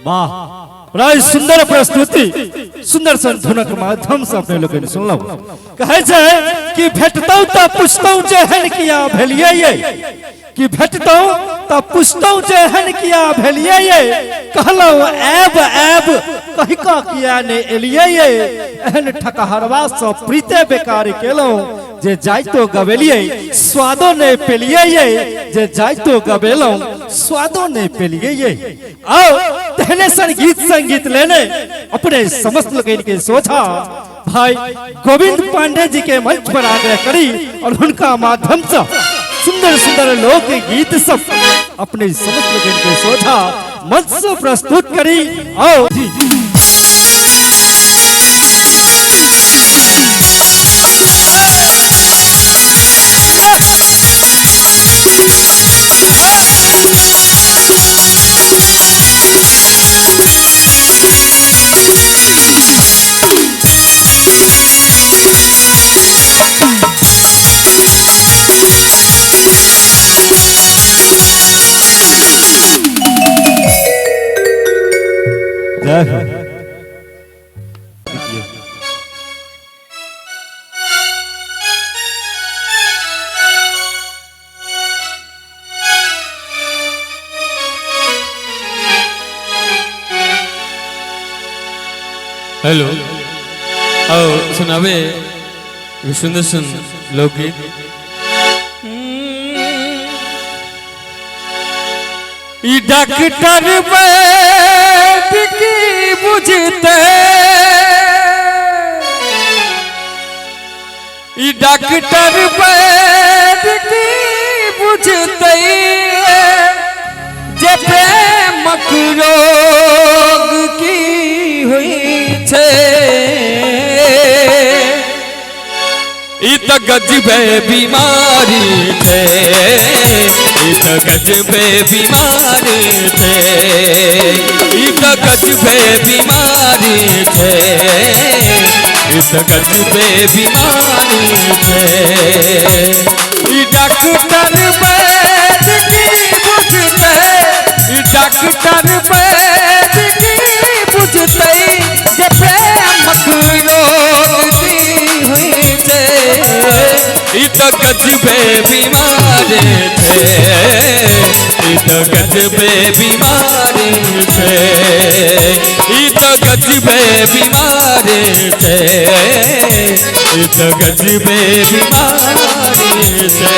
वाह, बड़ा सुंदर प्रस्तुति, सुंदर संधुनक माध्यम से अपने लोग सुनल। कहे कि भेटतौ त पुछतौ जेहन किया भेलिए ये, कि भेटतौ त पुछतौ जेहन किया भेलिए ये, कहलौ ऐब ऐब कहिका किया ने एलिए ये, एहन ठकहरवा से प्रीते बेकार केलौ, जे जाइतो गवेलिए स्वादो ने पेलिए ये, जे जाइतो गवेलौ स्वादो ने पेलिए ये। आओ तहने संगीत संगीत लेने अपने समस्त लोग इनके सोचा भाई गोविंद पांडे जी के मंच पर आग्रह करी और उनका माध्यम से सुंदर सुंदर लोक गीत सब अपने समस्त लोग इनके सोचा मंच से प्रस्तुत करी। आओ जी हेलो और सुनावे सुंदर सुन लोकगीत। डॉक्टर बैठ की बुझते, डॉक्टर बैठ की बुझते, जे प्रेम रोग की हुई छे, ई तो गजबे बीमारी थे, ई तो गजबे बीमारी थे, ई तो गजबे बीमारी थे, ई तो गजबे बीमारी थे। ई डॉक्टर बैठ की बुझते, ई डॉक्टर बैठ की बुझते, जे प्रेम रोग की हुई थे, ई तो गजबे बीमारी थे, ई तो गजबे बीमारी थे, ई तो गजबे बीमारी थे, ई तो गजबे बीमारी थे।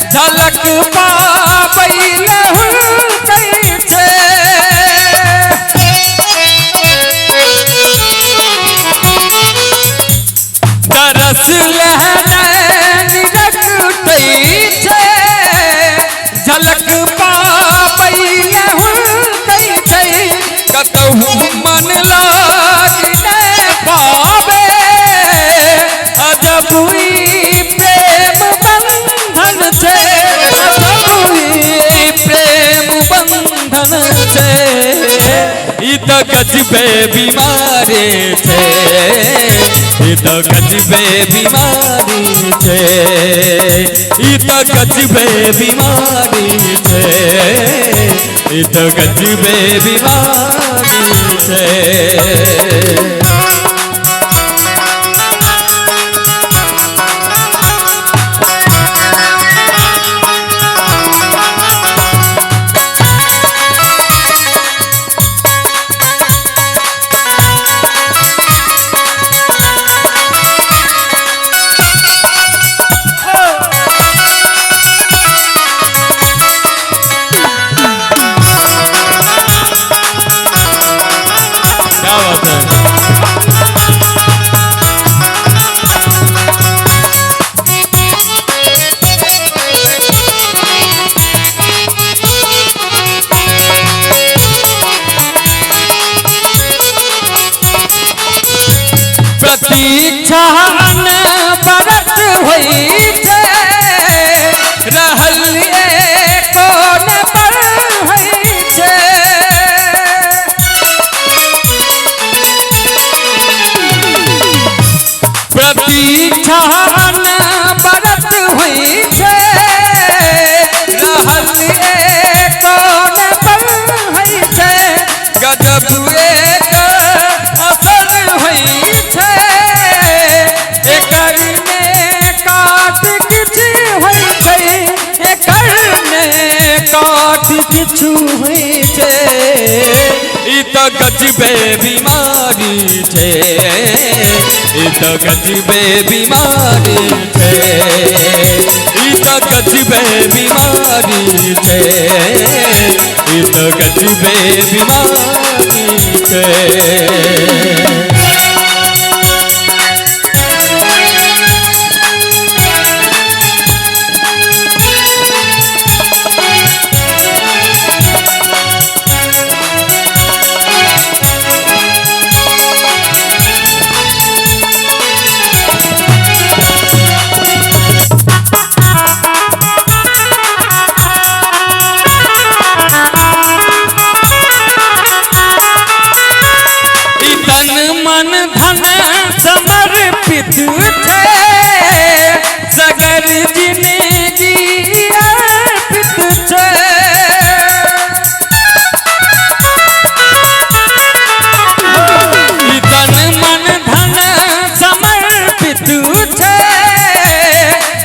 झलक पाबैल कैसे, तरस लहरैन रखते छे, झलक पाबैल कैसे, कतहु मन लाग न पावे, अजब प्रेम बंधन से, प्रेम बंधन से, ई तो गजबे बीमारी थे, ई तो गजबे बीमारी थे, ई तो गजबे बीमारी थे, ई तो गजबे बीमारी थे। क्या बात है। छान बरत होई छे रहल कोन पर होई छे प्रतीक्षा बरत होई छे रहल कोन पर होई छे गजब एक असर होई छे एकर ने काट किछु होई छे एकर ने काट किछु होई छे ई तो गजबे बीमारी छे ई तो गजबे बीमारी छे ई तो गजबे बीमारी छे ई तो गजबे बीमारी छे मन धन समर्पित थे सगर जिंदगी अर्पित थे तन मन धन समर्पित थे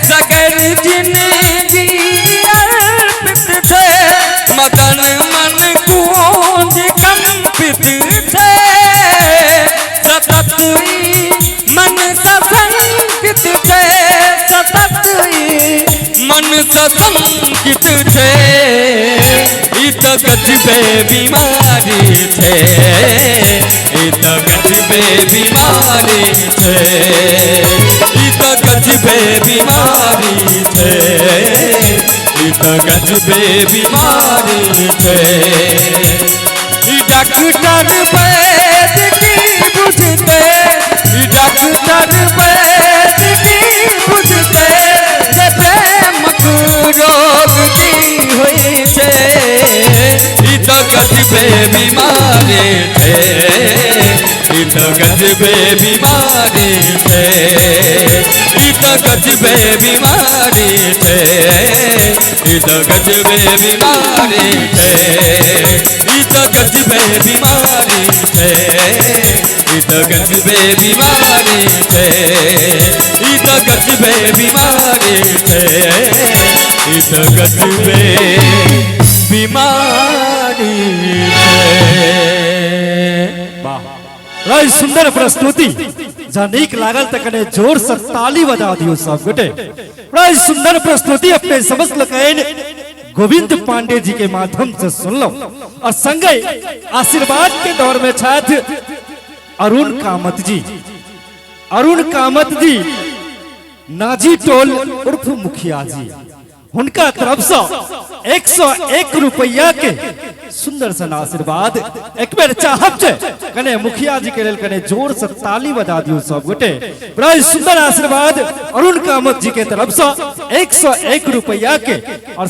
सगर जिंदगी अर्पित थे मदन मन गूंज कंपित थे सतत मन सशंकित थे सतत मन सशंकित थे ई तो गजबे बीमारी छे ई तो गजबे बीमारी छे ई तो गजबे बीमारी छे ई तो गजबे बीमारी छे ई डॉक्टर वैद की बुझते डॉक्टर वैद की बुझते जे प्रेम रोग की होई छे ई तो गजबे बीमारी छे ई तो गजबे बीमारी छे ई तो गजबे बीमारी छे ई तो गजबे बीमारी छे ई तो गजबे बीमारी छे ई तो गजबे बीमारी छे ई तो गजबे बीमारी छे ई तो गजबे बीमारी छे रही सुंदर प्रस्तुति जहाँ नीक लागल तो कने जोर से ताली बजा दियो सब गोटे रही सुंदर प्रस्तुति अपने समस्त लोकन गोविंद पांडे जी के माध्यम से सुन लो और संगे आशीर्वाद के दौर में छात्र अरुण कामत जी नाजी टोल उर्फ मुखिया जी उनका तरफ से 101 रुपया के सुंदर सन आशीर्वाद एक बेर चाहब छे कने मुखिया जी के लेल कने जोर से ताली बजा दियो सब गोटे बड़ा सुंदर आशीर्वाद अरुण कामत जी के तरफ से 101 रुपया के और